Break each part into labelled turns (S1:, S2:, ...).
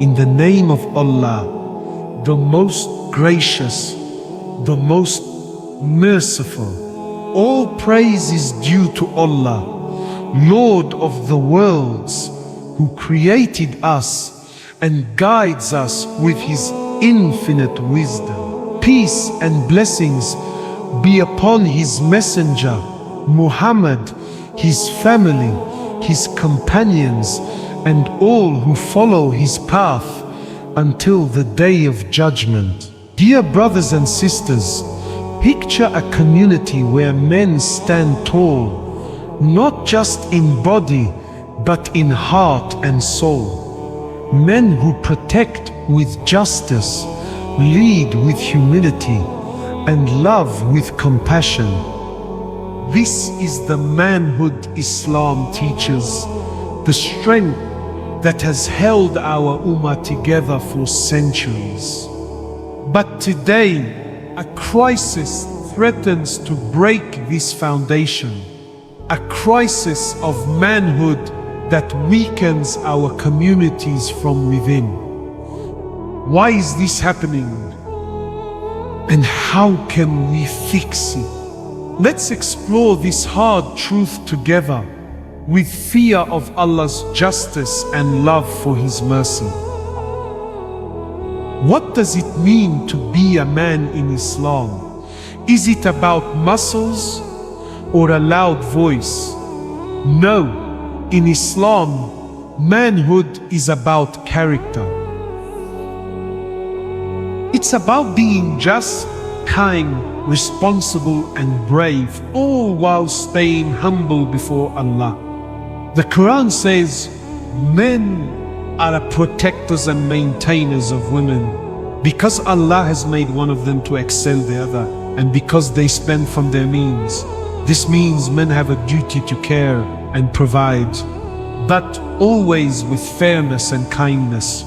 S1: In the name of Allah, the most gracious, the most merciful. All praise is due to Allah, Lord of the worlds, who created us and guides us with His infinite wisdom. Peace and blessings be upon His messenger, Muhammad, his family, his companions, and all who follow his path until the day of judgment. Dear brothers and sisters, picture a community where men stand tall, not just in body, but in heart and soul. Men who protect with justice, lead with humility, and love with compassion. This is the manhood Islam teaches, the strength that has held our Ummah together for centuries. But today, a crisis threatens to break this foundation, a crisis of manhood that weakens our communities from within. Why is this happening? And how can we fix it? Let's explore this hard truth together, with fear of Allah's justice and love for His mercy. What does it mean to be a man in Islam? Is it about muscles or a loud voice? No, in Islam, manhood is about character. It's about being just, kind, responsible and brave, all while staying humble before Allah. The Quran says, men are protectors and maintainers of women, because Allah has made one of them to excel the other, and because they spend from their means. This means men have a duty to care and provide, but always with fairness and kindness.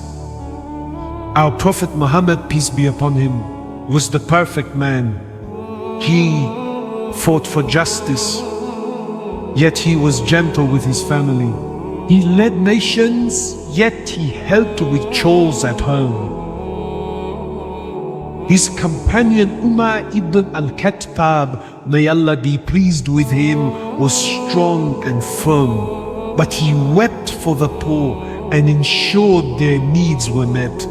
S1: Our Prophet Muhammad, peace be upon him, was the perfect man. He fought for justice, yet he was gentle with his family. He led nations, yet he helped with chores at home. His companion Umar ibn al-Khattab, may Allah be pleased with him, was strong and firm, but he wept for the poor and ensured their needs were met.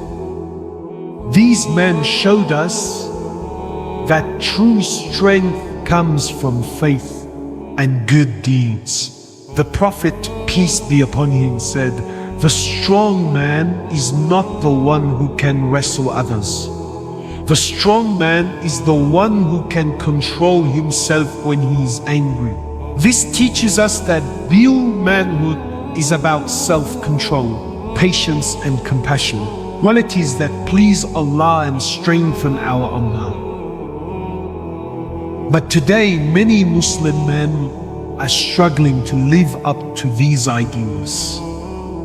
S1: These men showed us that true strength comes from faith and good deeds. The Prophet, peace be upon him, said, "The strong man is not the one who can wrestle others. The strong man is the one who can control himself when he is angry." This teaches us that real manhood is about self-control, patience and compassion, qualities that please Allah and strengthen our Ummah. But today, many Muslim men are struggling to live up to these ideals.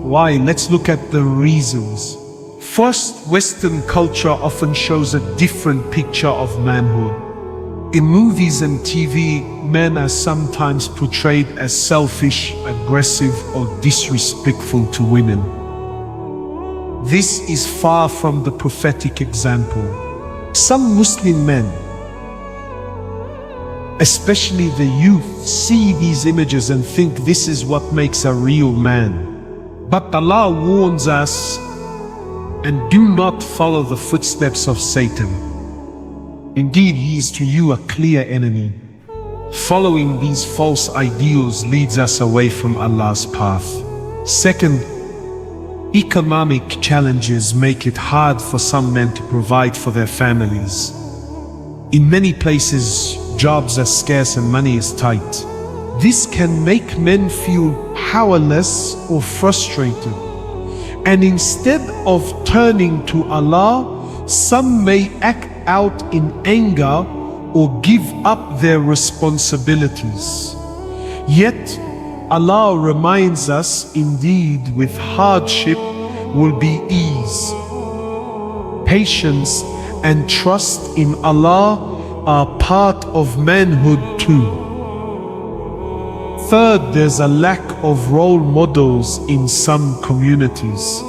S1: Why? Let's look at the reasons. First, Western culture often shows a different picture of manhood. In movies and TV, men are sometimes portrayed as selfish, aggressive, or disrespectful to women. This is far from the prophetic example. Some Muslim men, especially the youth, see these images and think this is what makes a real man. But Allah warns us, and do not follow the footsteps of Satan. Indeed, he is to you a clear enemy. Following these false ideals leads us away from Allah's path. Second, economic challenges make it hard for some men to provide for their families. In many places, jobs are scarce and money is tight. This can make men feel powerless or frustrated. And instead of turning to Allah, some may act out in anger or give up their responsibilities. Yet, Allah reminds us, indeed, with hardship will be ease. Patience and trust in Allah are part of manhood too. Third, there's a lack of role models in some communities.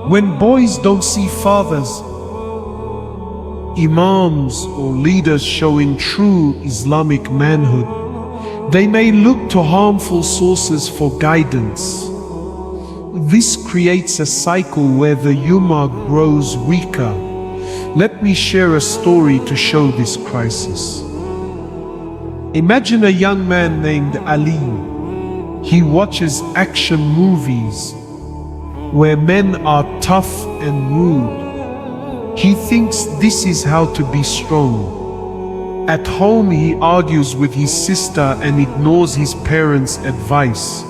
S1: When boys don't see fathers, imams or leaders showing true Islamic manhood, they may look to harmful sources for guidance. This creates a cycle where the ummah grows weaker. Let me share a story to show this crisis. Imagine a young man named Ali. He watches action movies where men are tough and rude. He thinks this is how to be strong. At home he argues with his sister and ignores his parents' advice.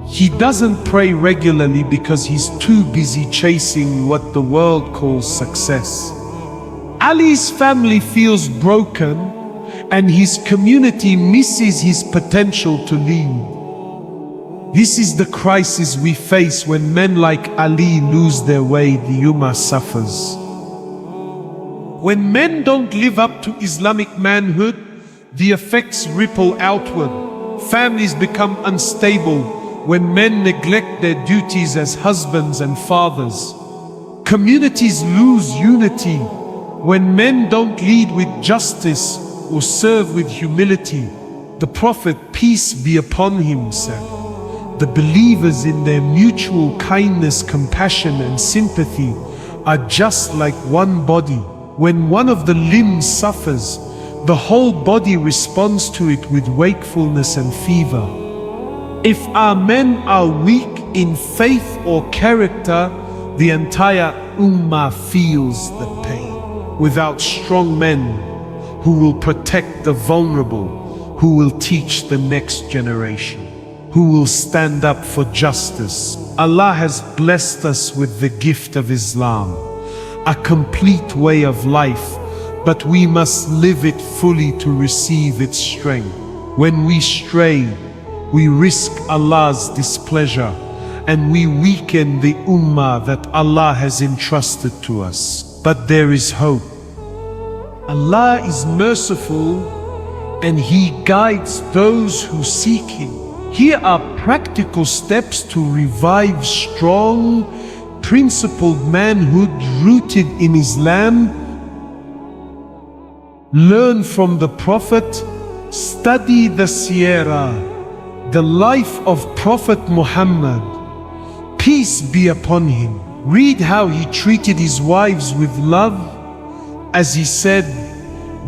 S1: He doesn't pray regularly because he's too busy chasing what the world calls success. Ali's family feels broken and his community misses his potential to lead. This is the crisis we face when men like Ali lose their way. The ummah suffers. When men don't live up to Islamic manhood, the effects ripple outward. Families become unstable when men neglect their duties as husbands and fathers. Communities lose unity when men don't lead with justice or serve with humility. The Prophet, peace be upon him, said, "The believers in their mutual kindness, compassion and sympathy are just like one body. When one of the limbs suffers, the whole body responds to it with wakefulness and fever." If our men are weak in faith or character, the entire ummah feels the pain. Without strong men who will protect the vulnerable, who will teach the next generation, who will stand up for justice. Allah has blessed us with the gift of Islam, a complete way of life, but we must live it fully to receive its strength. When we stray, we risk Allah's displeasure and we weaken the ummah that Allah has entrusted to us. But there is hope. Allah is merciful and He guides those who seek Him. Here are practical steps to revive strong, principled manhood rooted in Islam. Learn from the Prophet, study the Sirah, the life of Prophet Muhammad, peace be upon him. Read how he treated his wives with love, as he said,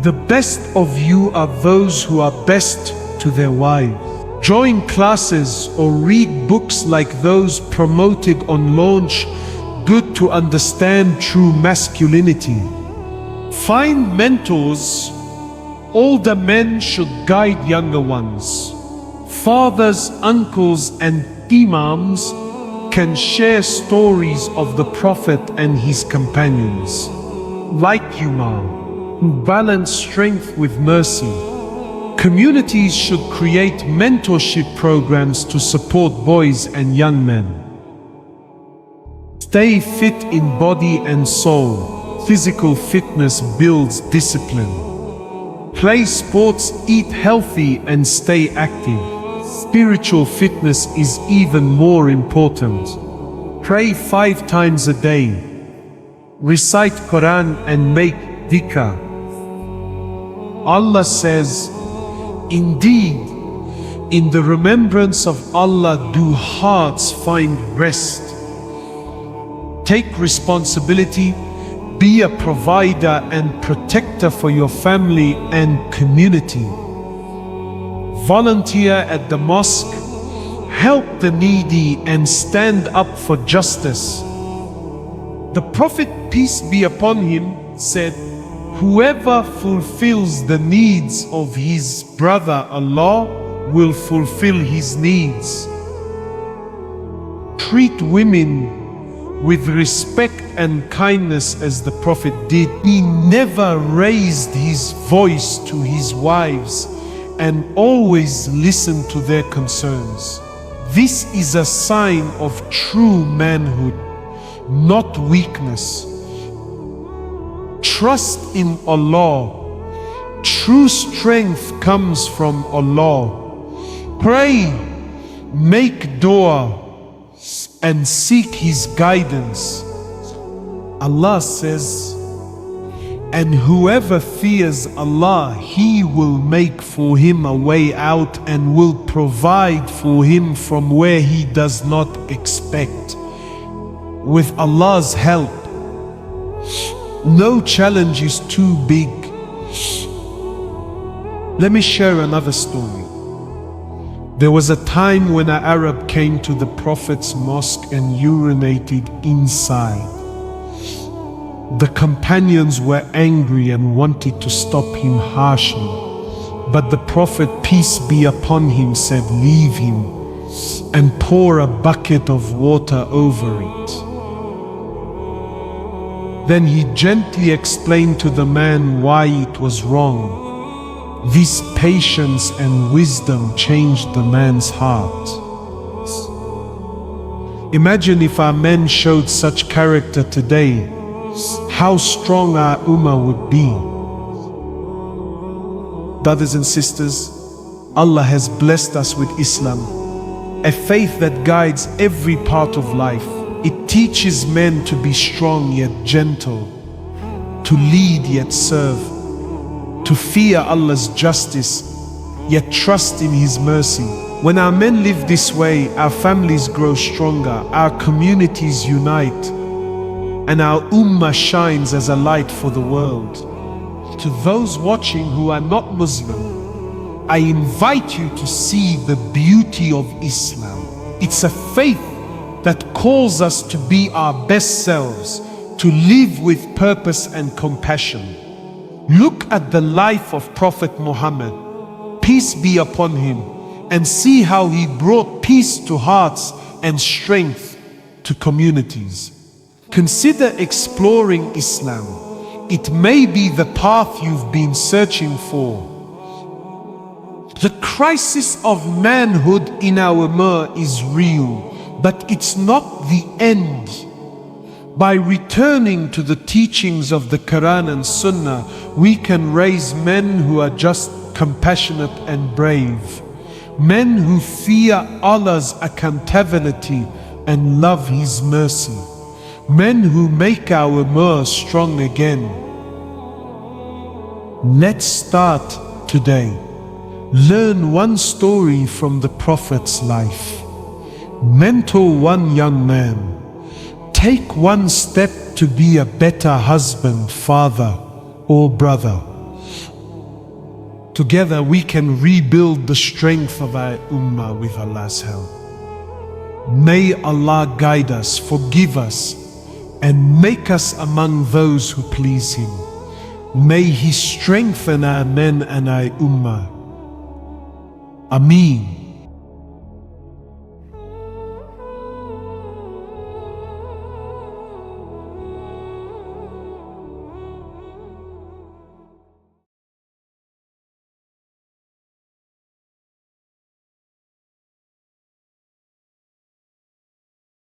S1: "The best of you are those who are best to their wives." Join classes or read books like those promoted on Launch Good to understand true masculinity. Find mentors. Older men should guide younger ones. Fathers, uncles and imams can share stories of the Prophet and his companions. Like Iman, who balance strength with mercy. Communities should create mentorship programs to support boys and young men. Stay fit in body and soul. Physical fitness builds discipline. Play sports, eat healthy and stay active. Spiritual fitness is even more important. Pray 5 times a day. Recite Qur'an and make dhikr. Allah says, "Indeed, in the remembrance of Allah do hearts find rest." Take responsibility, be a provider and protector for your family and community. Volunteer at the mosque, help the needy and stand up for justice. The Prophet, peace be upon him, said, "Whoever fulfills the needs of his brother, Allah will fulfill his needs." Treat women with respect and kindness as the Prophet did. He never raised his voice to his wives and always listened to their concerns. This is a sign of true manhood, not weakness. Trust in Allah. True strength comes from Allah. Pray, make dua. and seek His guidance. Allah says, and whoever fears Allah, He will make for him a way out and will provide for him from where he does not expect. With Allah's help, no challenge is too big. Let me share another story. There was a time when an Arab came to the Prophet's mosque and urinated inside. The companions were angry and wanted to stop him harshly, but the Prophet, peace be upon him, said, "Leave him and pour a bucket of water over it." Then he gently explained to the man why it was wrong. This patience and wisdom changed the man's heart. Imagine if our men showed such character today, how strong our Ummah would be. Brothers and sisters, Allah has blessed us with Islam, a faith that guides every part of life. It teaches men to be strong yet gentle, to lead yet serve, to fear Allah's justice yet trust in His mercy. When our men live this way, our families grow stronger, our communities unite, and our Ummah shines as a light for the world. To those watching who are not Muslim, I invite you to see the beauty of Islam. It's a faith that calls us to be our best selves, to live with purpose and compassion. Look at the life of Prophet Muhammad, peace be upon him, and see how he brought peace to hearts and strength to communities. Consider exploring Islam. It may be the path you've been searching for. The crisis of manhood in our ummah is real, but it's not the end. By returning to the teachings of the Qur'an and Sunnah, we can raise men who are just compassionate and brave, men who fear Allah's accountability and love His mercy, men who make our ummah strong again. Let's start today. Learn one story from the Prophet's life. Mentor one young man. Take one step to be a better husband, father, or brother. Together we can rebuild the strength of our ummah with Allah's help. May Allah guide us, forgive us, and make us among those who please Him. May He strengthen our men and our ummah. Ameen.